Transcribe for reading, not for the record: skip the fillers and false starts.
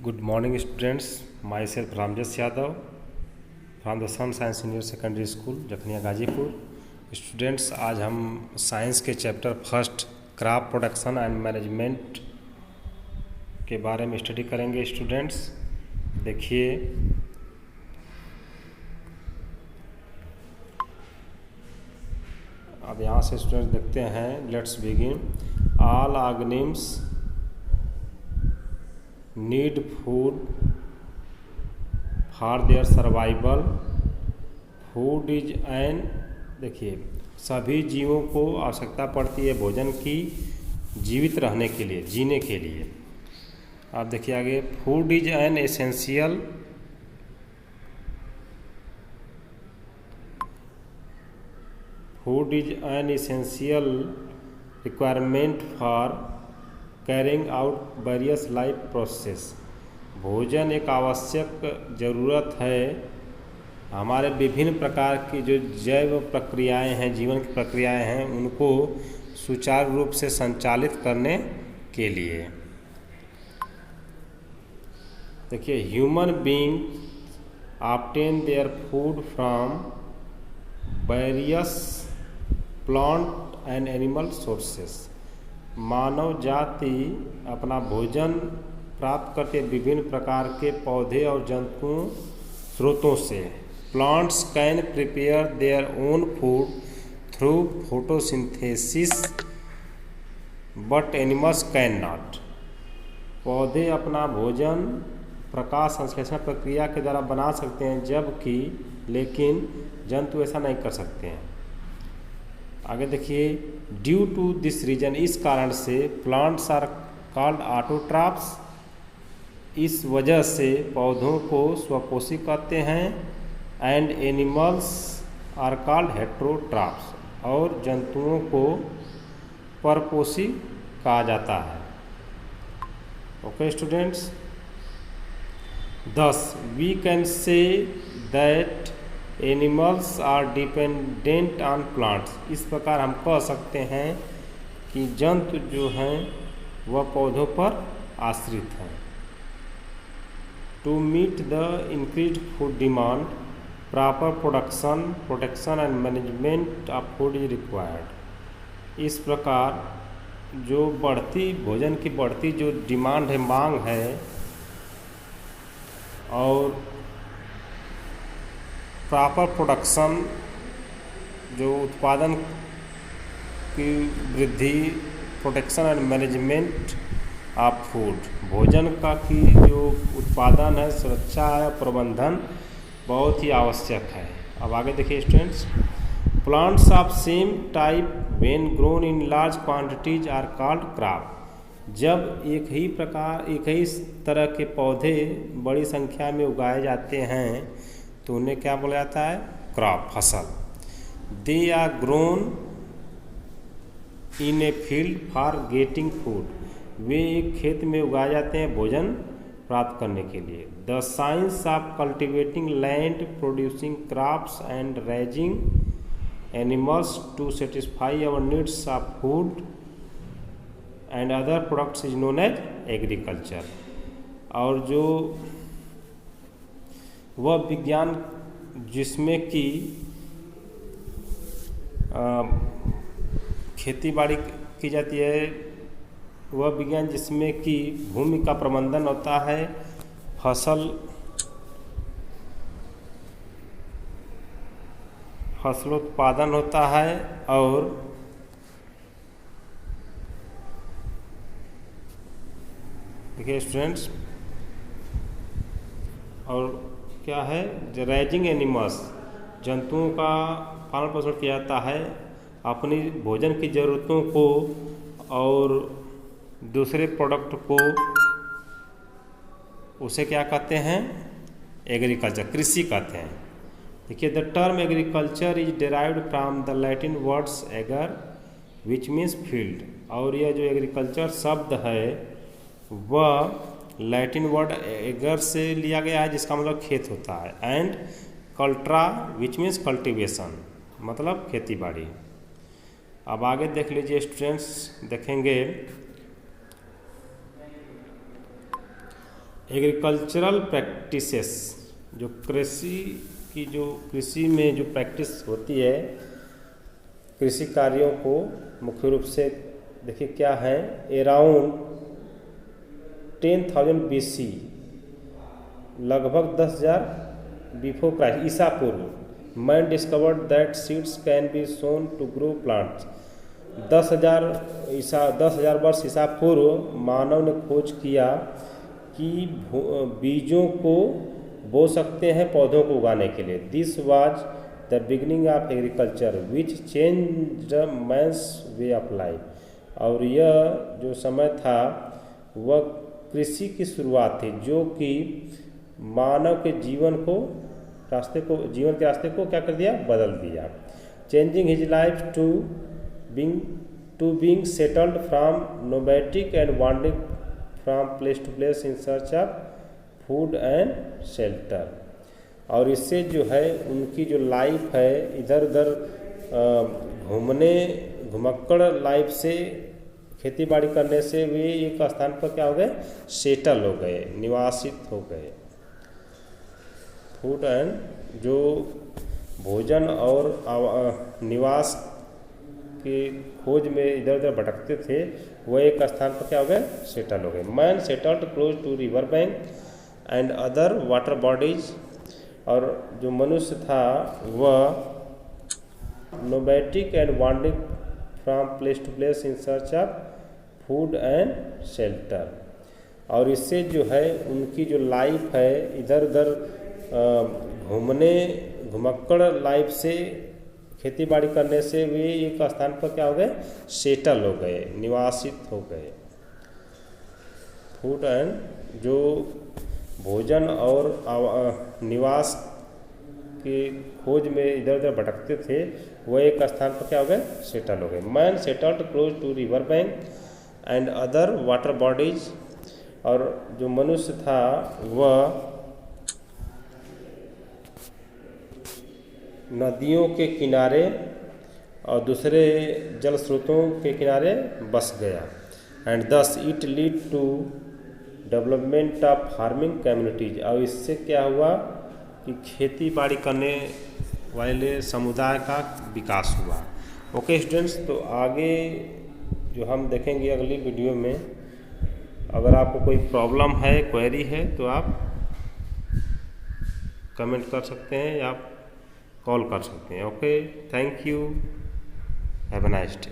Good morning students, myself Ramjas Yadav from the Sun Science Senior Secondary School, Jakhania Ghazipur. Students, आज हम science के chapter first crop production and management के बारे में study करेंगे। Students देखिए, अब यहाँ से स्टूडेंट्स देखते हैं। Let's begin. All organisms need food for their survival. Food is an, देखिए, सभी जीवों को आवश्यकता पड़ती है भोजन की जीवित रहने के लिए, जीने के लिए। आप देखिए आगे, food is an essential food is an essential requirement for carrying out various life process. भोजन एक आवश्यक ज़रूरत है हमारे विभिन्न प्रकार की जो जैव प्रक्रियाएं हैं, जीवन की प्रक्रियाएं हैं, उनको सुचारू रूप से संचालित करने के लिए। देखिए, human being obtain their food from various plant and animal sources. मानव जाति अपना भोजन प्राप्त करते विभिन्न प्रकार के पौधे और जंतु स्रोतों से। Plants can prepare their own food through photosynthesis but animals can not. पौधे अपना भोजन प्रकाश संश्लेषण प्रक्रिया के द्वारा बना सकते हैं, जबकि लेकिन जंतु ऐसा नहीं कर सकते हैं। आगे देखिए, ड्यू टू दिस रीजन, इस कारण से प्लांट्स आर कॉल्ड ऑटोट्रॉफ्स। इस वजह से पौधों को स्वपोषी कहते हैं। And animals are called heterotrophs, और जंतुओं को परपोषी कहा जाता है। Okay students, thus we can say that animals are dependent on plants। इस प्रकार हम कह सकते हैं कि जंतु जो हैं वह पौधों पर आश्रित हैं। To meet the increased food demand, proper protection and management of food is required। इस प्रकार जो बढ़ती भोजन की बढ़ती जो डिमांड है, मांग है, और प्रॉपर प्रोडक्शन जो उत्पादन की वृद्धि, protection and management of food, भोजन का की जो उत्पादन है, सुरक्षा है, प्रबंधन बहुत ही आवश्यक है। अब आगे देखिए students, plants of same type when grown in large quantities are called crop. जब एक ही तरह के पौधे बड़ी संख्या में उगाए जाते हैं तो उन्हें क्या बोला जाता है? क्रॉप, फसल। They are grown in a field for getting food. वे एक खेत में उगाए जाते हैं भोजन प्राप्त करने के लिए। The science of cultivating land, producing crops and raising animals to satisfy our needs of food and other products is known as agriculture. और जो वह विज्ञान जिसमें कि खेती बाड़ी की जाती है, वह विज्ञान जिसमें कि भूमि का प्रबंधन होता है, फसलोत्पादन होता है, और देखिए स्टूडेंट्स, और क्या है, रेजिंग एनिमल्स, जंतुओं का पालन पोषण किया जाता है अपनी भोजन की ज़रूरतों को और दूसरे प्रोडक्ट को, उसे क्या कहते हैं? एग्रीकल्चर, कृषि कहते हैं। देखिए, the term agriculture is derived from the Latin words ager which means field. और यह जो एग्रीकल्चर शब्द है वह लैटिन वर्ड एगर से लिया गया है, जिसका मतलब खेत होता है। एंड कल्ट्रा विच मीन्स कल्टीवेशन, मतलब खेती बाड़ी। अब आगे देख लीजिए स्टूडेंट्स, देखेंगे एग्रीकल्चरल प्रैक्टिसेस, जो कृषि में जो प्रैक्टिस होती है, कृषि कार्यों को मुख्य रूप से देखिए क्या है। अराउंड 10,000 BC, लगभग 10,000 बिफोर क्राइस्ट, ईसा पूर्व, man discovered that seeds can be sown to grow plants. 10,000 वर्ष ईसा पूर्व मानव ने खोज किया कि बीजों को बो सकते हैं पौधों को उगाने के लिए। This was the beginning of agriculture which changed man's way of life. और यह जो समय था वह कृषि की शुरुआत थी, जो कि मानव के जीवन के रास्ते को क्या कर दिया, बदल दिया। Changing his life to being settled from nomadic and wandering from place to place in search of food and shelter. और इससे जो है उनकी जो लाइफ है, इधर उधर घुमक्कड़ लाइफ से, खेती बाड़ी करने से वे एक स्थान पर क्या हो गए, सेटल हो गए, निवासित हो गए। फूड एंड, जो भोजन और निवास के खोज में इधर उधर भटकते थे, वह एक स्थान पर क्या हो गए, सेटल हो गए। Man settled close to river bank and other water bodies. और जो मनुष्य था वह nomadic and wandering from place to place in search of food and shelter. और इससे जो है उनकी जो लाइफ है, इधर उधर घुमक्कड़ लाइफ से, खेती बाड़ी करने से वे एक स्थान पर क्या हो गए, सेटल हो गए, निवासित हो गए। फूड एंड, जो भोजन और निवास के खोज में इधर उधर भटकते थे, वह एक स्थान पर क्या हो गए, सेटल हो गए। Man settled close to river bank and other water bodies. और जो मनुष्य था वह नदियों के किनारे और दूसरे जल स्रोतों के किनारे बस गया। And thus it lead to development of farming communities. और इससे क्या हुआ कि खेती बाड़ी करने वाले समुदाय का विकास हुआ। ओके स्टूडेंट्स, तो आगे जो हम देखेंगे अगली वीडियो में, अगर आपको कोई प्रॉब्लम है, क्वेरी है, तो आप कमेंट कर सकते हैं या कॉल कर सकते हैं। Okay, thank you, have a nice day.